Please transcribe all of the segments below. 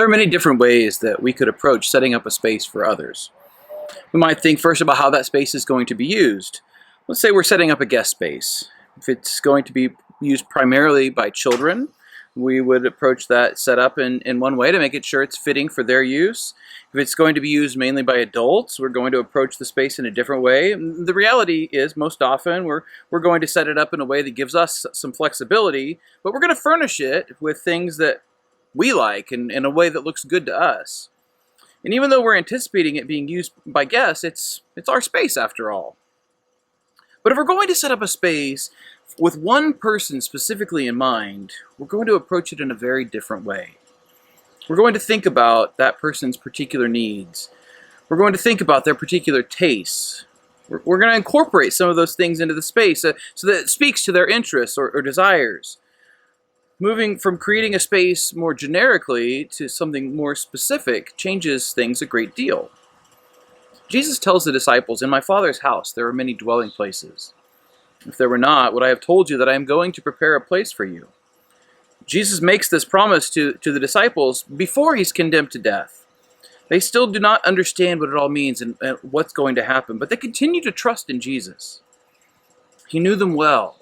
There are many different ways that we could approach setting up a space for others. We might think first about how that space is going to be used. Let's say we're setting up a guest space. If it's going to be used primarily by children, we would approach that setup in one way to make it sure it's fitting for their use. If it's going to be used mainly by adults, we're going to approach the space in a different way. The reality is most often we're going to set it up in a way that gives us some flexibility, but we're going to furnish it with things that we like and in a way that looks good to us. And even though we're anticipating it being used by guests, it's our space after all. But if we're going to set up a space with one person specifically in mind, we're going to approach it in a very different way. We're going to think about that person's particular needs. We're going to think about their particular tastes. We're going to incorporate some of those things into the space so that it speaks to their interests or desires. Moving from creating a space more generically to something more specific changes things a great deal. Jesus tells the disciples, "In my Father's house there are many dwelling places. If there were not, would I have told you that I am going to prepare a place for you?" Jesus makes this promise to the disciples before he's condemned to death. They still do not understand what it all means and what's going to happen, but they continue to trust in Jesus. He knew them well.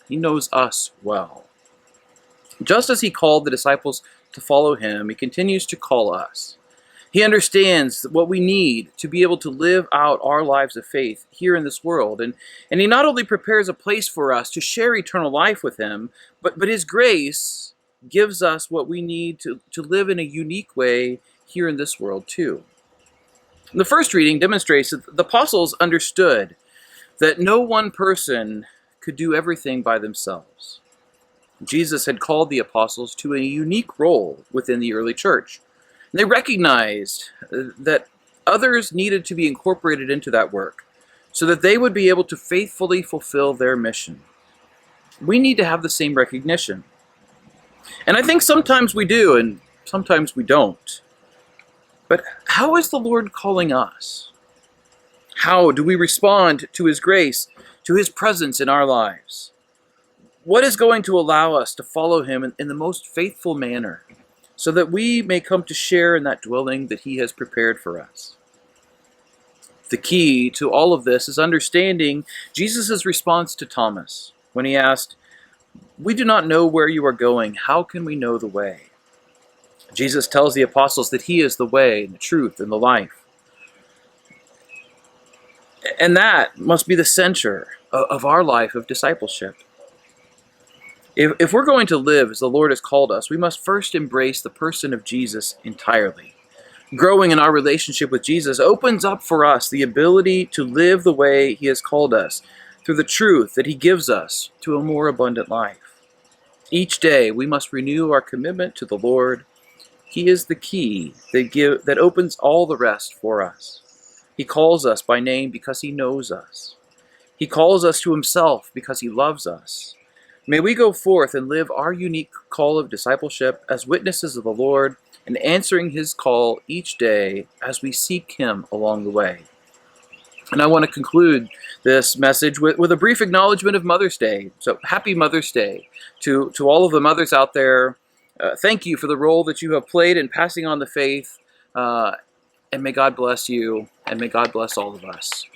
He knows us well. Just as he called the disciples to follow him, he continues to call us. He understands what we need to be able to live out our lives of faith here in this world. And he not only prepares a place for us to share eternal life with him, but his grace gives us what we need to live in a unique way here in this world too. The first reading demonstrates that the apostles understood that no one person could do everything by themselves. Jesus had called the apostles to a unique role within the early church. They recognized that others needed to be incorporated into that work so that they would be able to faithfully fulfill their mission. We need to have the same recognition. And I think sometimes we do and sometimes we don't. But how is the Lord calling us? How do we respond to his grace, to his presence in our lives? What is going to allow us to follow him in the most faithful manner so that we may come to share in that dwelling that he has prepared for us? The key to all of this is understanding Jesus' response to Thomas when he asked, "We do not know where you are going. How can we know the way?" Jesus tells the apostles that he is the way, the truth, and the life. And that must be the center of our life of discipleship. If we're going to live as the Lord has called us, we must first embrace the person of Jesus entirely. Growing in our relationship with Jesus opens up for us the ability to live the way he has called us through the truth that he gives us to a more abundant life. Each day we must renew our commitment to the Lord. He is the key that opens all the rest for us. He calls us by name because he knows us. He calls us to himself because he loves us. May we go forth and live our unique call of discipleship as witnesses of the Lord and answering his call each day as we seek him along the way. And I want to conclude this message with a brief acknowledgement of Mother's Day. So happy Mother's Day to all of the mothers out there. Thank you for the role that you have played in passing on the faith. And may God bless you, and may God bless all of us.